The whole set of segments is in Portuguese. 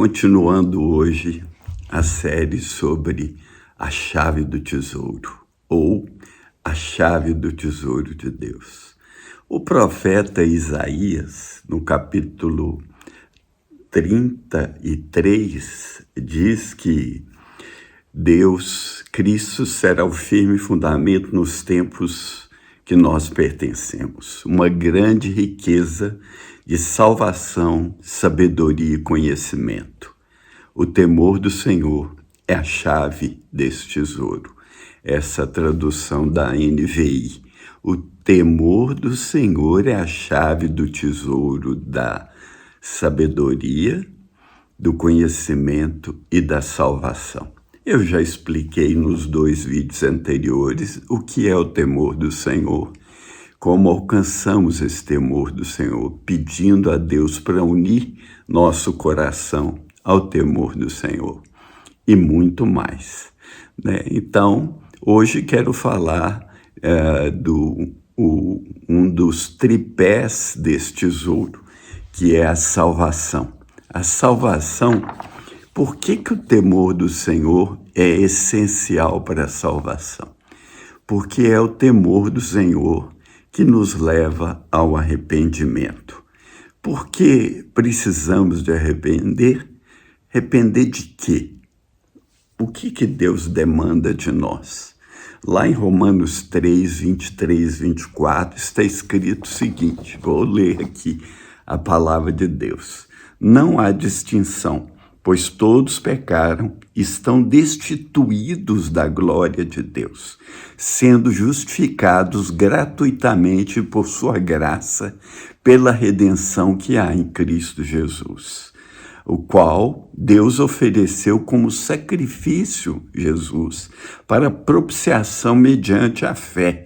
Continuando hoje a série sobre a chave do tesouro, ou a chave do tesouro de Deus. O profeta Isaías, no capítulo 33, diz que Deus, Cristo, será o firme fundamento nos tempos que nós pertencemos, uma grande riqueza de salvação, sabedoria e conhecimento. O temor do Senhor é a chave desse tesouro. Essa tradução da NVI. O temor do Senhor é a chave do tesouro da sabedoria, do conhecimento e da salvação. Eu já expliquei nos 2 vídeos anteriores o que é o temor do Senhor, como alcançamos esse temor do Senhor, pedindo a Deus para unir nosso coração ao temor do Senhor e muito mais, né? Então, hoje quero falar um dos tripés desse tesouro, que é a salvação. A salvação, por que o temor do Senhor é essencial para a salvação? Porque é o temor do Senhor que nos leva ao arrependimento. Por que precisamos de arrepender? Arrepender de quê? O que Deus demanda de nós? Lá em Romanos 3, 23, 24, está escrito o seguinte, vou ler aqui a palavra de Deus. Não há distinção, pois todos pecaram e estão destituídos da glória de Deus, sendo justificados gratuitamente por sua graça, pela redenção que há em Cristo Jesus, o qual Deus ofereceu como sacrifício, Jesus, para propiciação mediante a fé,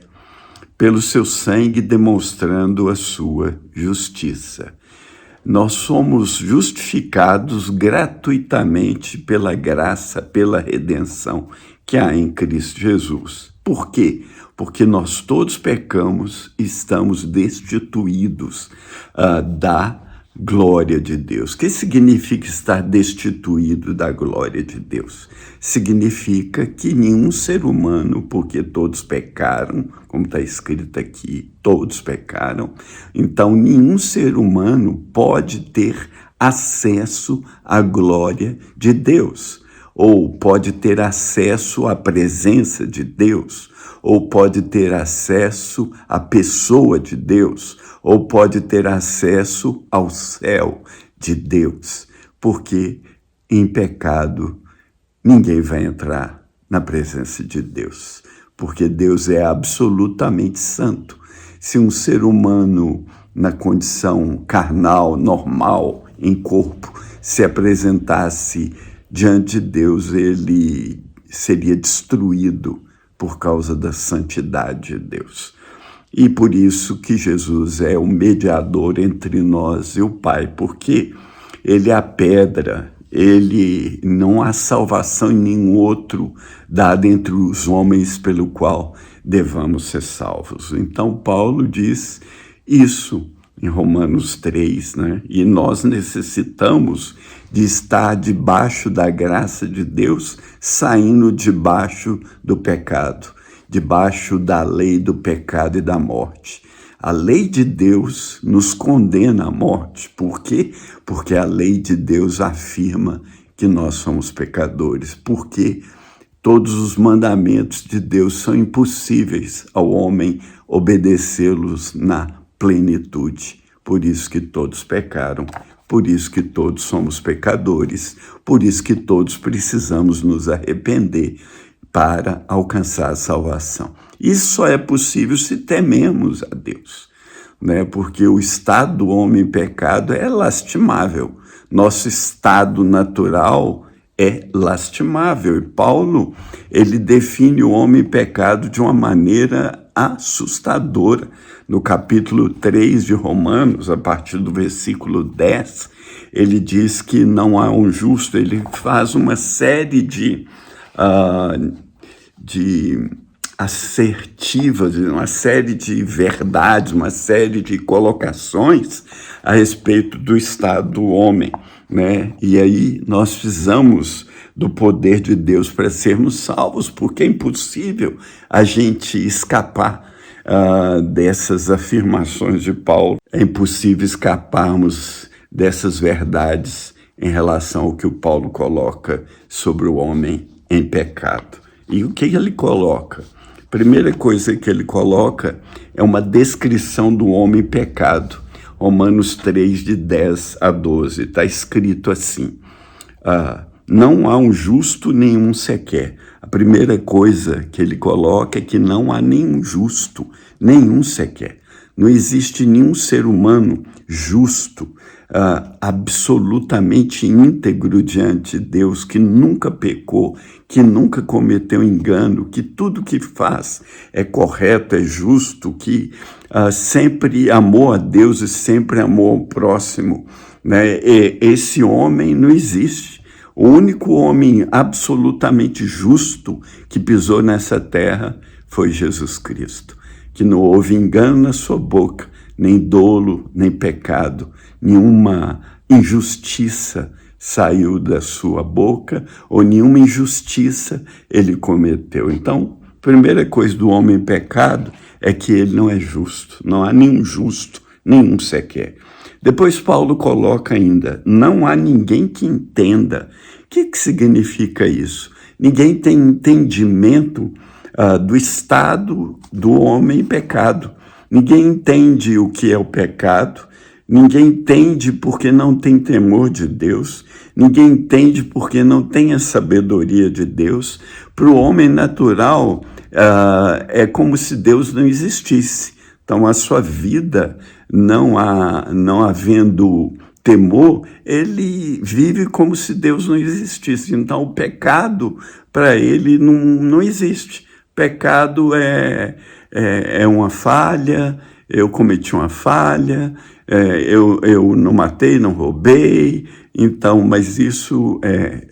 pelo seu sangue demonstrando a sua justiça. Nós somos justificados gratuitamente pela graça, pela redenção que há em Cristo Jesus. Por quê? Porque nós todos pecamos e estamos destituídos da glória de Deus. O que significa estar destituído da glória de Deus? Significa que nenhum ser humano, porque todos pecaram, como está escrito aqui, todos pecaram, então nenhum ser humano pode ter acesso à glória de Deus, ou pode ter acesso à presença de Deus, ou pode ter acesso à pessoa de Deus, ou pode ter acesso ao céu de Deus, porque em pecado ninguém vai entrar na presença de Deus, porque Deus é absolutamente santo. Se um ser humano na condição carnal, normal, em corpo, se apresentasse diante de Deus, ele seria destruído por causa da santidade de Deus. E por isso que Jesus é o mediador entre nós e o Pai, porque ele é a pedra, ele não há salvação em nenhum outro dado entre os homens pelo qual devamos ser salvos. Então Paulo diz isso em Romanos 3, né? E nós necessitamos de estar debaixo da graça de Deus, saindo debaixo do pecado, debaixo da lei do pecado e da morte. A lei de Deus nos condena à morte. Por quê? Porque a lei de Deus afirma que nós somos pecadores. Porque todos os mandamentos de Deus são impossíveis ao homem obedecê-los na plenitude. Por isso que todos pecaram, por isso que todos somos pecadores, por isso que todos precisamos nos arrepender para alcançar a salvação. Isso só é possível se tememos a Deus, né? Porque o estado do homem em pecado é lastimável. Nosso estado natural é lastimável. E Paulo, ele define o homem em pecado de uma maneira assustadora. No capítulo 3 de Romanos, a partir do versículo 10, ele diz que não há um justo, ele faz uma série de assertivas, uma série de verdades, uma série de colocações a respeito do estado do homem. né? E aí nós precisamos do poder de Deus para sermos salvos, porque é impossível a gente escapar dessas afirmações de Paulo. É impossível escaparmos dessas verdades em relação ao que o Paulo coloca sobre o homem em pecado. E o que ele coloca? A primeira coisa que ele coloca é uma descrição do homem pecado. Romanos 3, de 10 a 12, está escrito assim: não há um justo nenhum sequer. A primeira coisa que ele coloca é que não há nenhum justo, nenhum sequer. Não existe nenhum ser humano justo, absolutamente íntegro diante de Deus, que nunca pecou, que nunca cometeu engano, que tudo que faz é correto, é justo, que sempre amou a Deus e sempre amou o próximo, né? Esse homem não existe. O único homem absolutamente justo que pisou nessa terra foi Jesus Cristo, que não houve engano na sua boca, nem dolo, nem pecado, nenhuma injustiça saiu da sua boca, ou nenhuma injustiça ele cometeu. Então, a primeira coisa do homem pecado é que ele não é justo, não há nenhum justo, nenhum sequer. Depois Paulo coloca ainda, não há ninguém que entenda. O que significa isso? Ninguém tem entendimento do estado do homem em pecado. Ninguém entende o que é o pecado, ninguém entende porque não tem temor de Deus, ninguém entende porque não tem a sabedoria de Deus. Para o homem natural, é como se Deus não existisse. Então, a sua vida, não havendo temor, ele vive como se Deus não existisse. Então, o pecado, para ele, não existe. Pecado é uma falha, eu cometi uma falha, eu não matei, não roubei. Então, mas isso é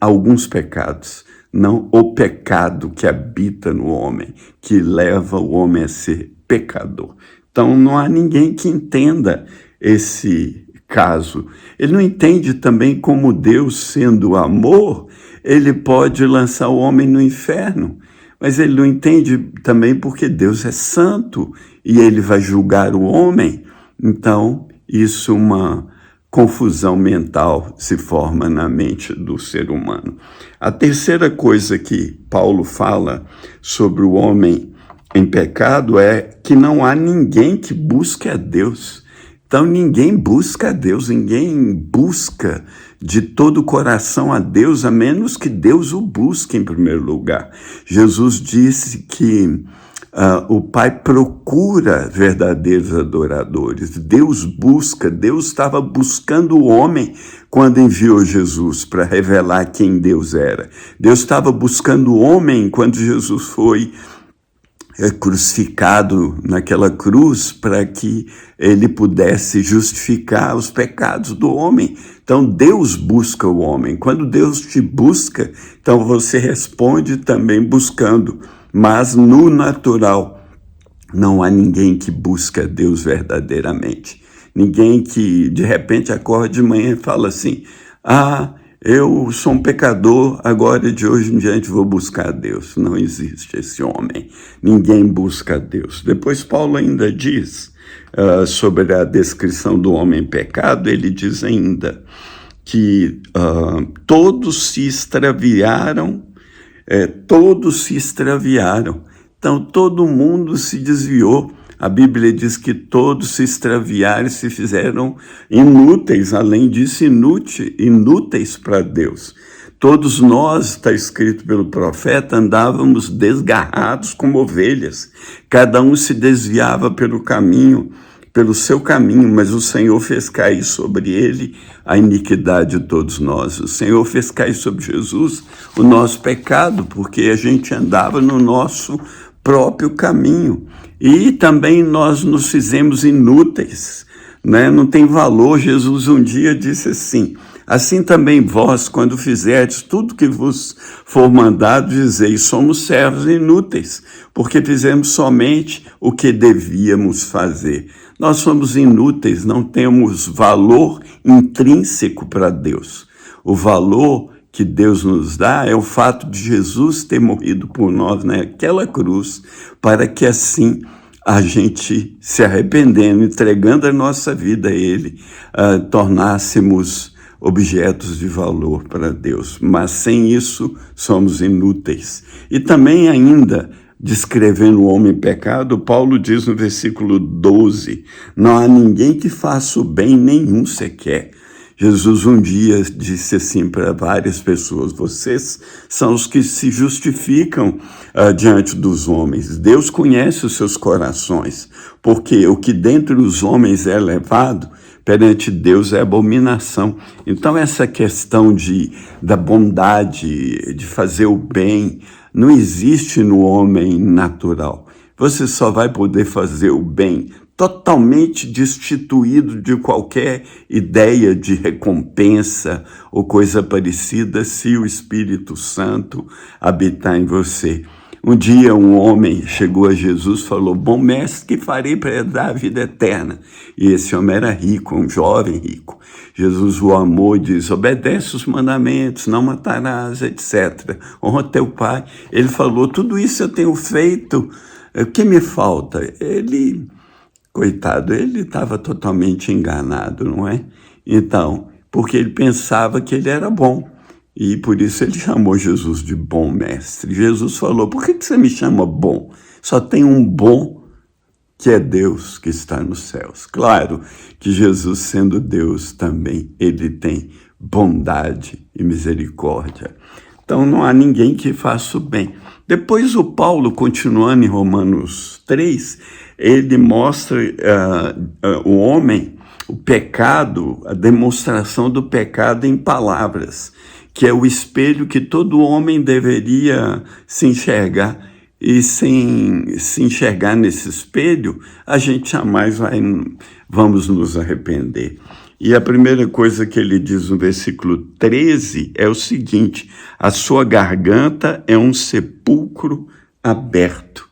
alguns pecados, não o pecado que habita no homem, que leva o homem a ser pecador. Então, não há ninguém que entenda esse caso. Ele não entende também como Deus, sendo amor, ele pode lançar o homem no inferno. Mas ele não entende também porque Deus é santo e ele vai julgar o homem. Então, isso, uma confusão mental se forma na mente do ser humano. A terceira coisa que Paulo fala sobre o homem em pecado é que não há ninguém que busque a Deus. Então, ninguém busca a Deus, ninguém busca de todo o coração a Deus, a menos que Deus o busque em primeiro lugar. Jesus disse que o Pai procura verdadeiros adoradores. Deus busca, Deus estava buscando o homem quando enviou Jesus para revelar quem Deus era. Deus estava buscando o homem quando Jesus foi crucificado naquela cruz para que ele pudesse justificar os pecados do homem. Então, Deus busca o homem. Quando Deus te busca, então você responde também buscando. Mas no natural, não há ninguém que busca Deus verdadeiramente. Ninguém que, de repente, acorda de manhã e fala assim, eu sou um pecador, agora de hoje em diante vou buscar a Deus. Não existe esse homem. Ninguém busca a Deus. Depois Paulo ainda diz sobre a descrição do homem em pecado, ele diz ainda que todos se extraviaram, Então todo mundo se desviou. A Bíblia diz que todos se extraviaram e se fizeram inúteis, além disso, inúteis para Deus. Todos nós, está escrito pelo profeta, andávamos desgarrados como ovelhas. Cada um se desviava pelo seu caminho, mas o Senhor fez cair sobre ele a iniquidade de todos nós. O Senhor fez cair sobre Jesus o nosso pecado, porque a gente andava no nosso próprio caminho. E também nós nos fizemos inúteis, né? Não tem valor. Jesus um dia disse assim também vós, quando fizerdes tudo que vos for mandado, dizeis, somos servos inúteis, porque fizemos somente o que devíamos fazer. nós somos inúteis, não temos valor intrínseco para Deus. O valor que Deus nos dá é o fato de Jesus ter morrido por nós naquela cruz, para que assim a gente, se arrependendo, entregando a nossa vida a Ele, tornássemos objetos de valor para Deus. Mas sem isso, somos inúteis. E também ainda, descrevendo o homem pecado, Paulo diz no versículo 12, não há ninguém que faça o bem, nenhum sequer. Jesus um dia disse assim para várias pessoas, vocês são os que se justificam diante dos homens. Deus conhece os seus corações, porque o que dentre os homens é elevado, perante Deus é abominação. Então essa questão da bondade, de fazer o bem, não existe no homem natural. Você só vai poder fazer o bem totalmente destituído de qualquer ideia de recompensa ou coisa parecida se o Espírito Santo habitar em você. Um dia um homem chegou a Jesus e falou, bom mestre, que farei para herdar a vida eterna? E esse homem era rico, um jovem rico. Jesus o amou e diz, obedece os mandamentos, não matarás, etc. Honra teu pai. Ele falou, tudo isso eu tenho feito, o que me falta? Coitado, ele estava totalmente enganado, não é? Então, porque ele pensava que ele era bom. E por isso ele chamou Jesus de bom mestre. Jesus falou, por que você me chama bom? Só tem um bom que é Deus que está nos céus. Claro que Jesus, sendo Deus também, ele tem bondade e misericórdia. Então não há ninguém que faça o bem. Depois o Paulo, continuando em Romanos 3, ele mostra o homem, o pecado, a demonstração do pecado em palavras, que é o espelho que todo homem deveria se enxergar. E sem se enxergar nesse espelho, a gente jamais vamos nos arrepender. E a primeira coisa que ele diz no versículo 13 é o seguinte, a sua garganta é um sepulcro aberto.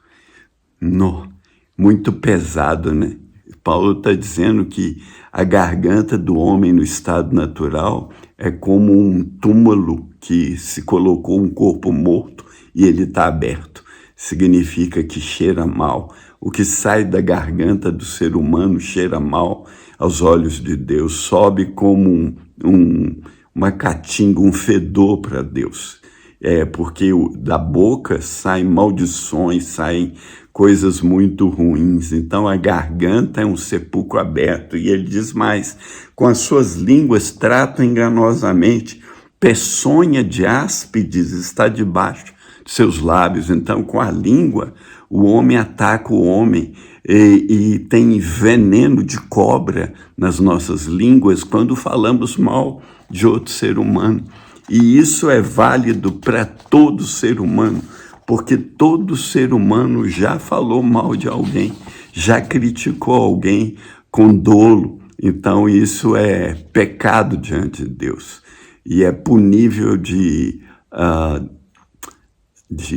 Muito pesado, né? Paulo está dizendo que a garganta do homem no estado natural é como um túmulo que se colocou um corpo morto e ele está aberto. Significa que cheira mal. O que sai da garganta do ser humano cheira mal aos olhos de Deus, sobe como uma caatinga, um fedor para Deus. Porque da boca saem maldições, saem coisas muito ruins. Então a garganta é um sepulcro aberto. E ele diz mais, com as suas línguas tratam enganosamente, peçonha de áspides está debaixo de seus lábios. Então com a língua o homem ataca o homem e tem veneno de cobra nas nossas línguas quando falamos mal de outro ser humano. E isso é válido para todo ser humano, porque todo ser humano já falou mal de alguém, já criticou alguém com dolo. Então isso é pecado diante de Deus e é punível de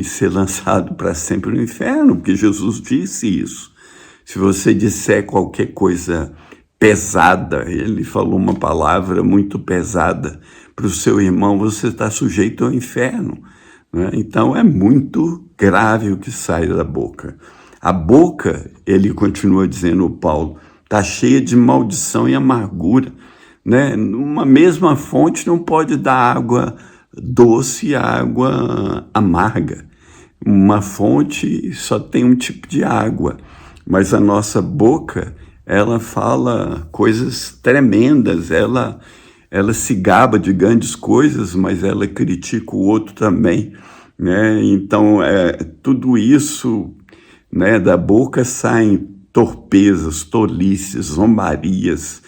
ser lançado para sempre no inferno, porque Jesus disse isso. Se você disser qualquer coisa pesada, ele falou uma palavra muito pesada para o seu irmão, você está sujeito ao inferno, né? Então é muito grave o que sai da boca. A boca, ele continua dizendo, o Paulo, está cheia de maldição e amargura, né? Uma mesma fonte não pode dar água doce e água amarga. Uma fonte só tem um tipo de água, mas a nossa boca, ela fala coisas tremendas, ela se gaba de grandes coisas, mas ela critica o outro também, né? Então, tudo isso, né, da boca saem torpezas, tolices, zombarias,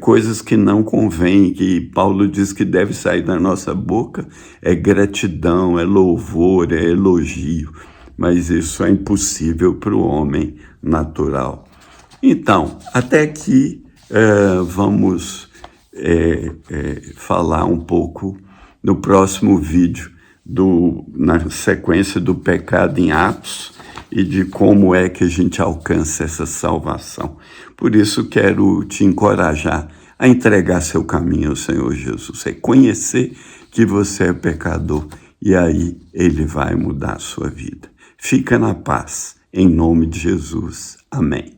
coisas que não convêm, que Paulo diz que deve sair da nossa boca, é gratidão, é louvor, é elogio, mas isso é impossível para o homem natural. Então, até aqui vamos falar um pouco no próximo vídeo, na sequência do pecado em Atos, e de como é que a gente alcança essa salvação. Por isso quero te encorajar a entregar seu caminho ao Senhor Jesus, reconhecer que você é pecador e aí Ele vai mudar a sua vida. Fica na paz, em nome de Jesus. Amém.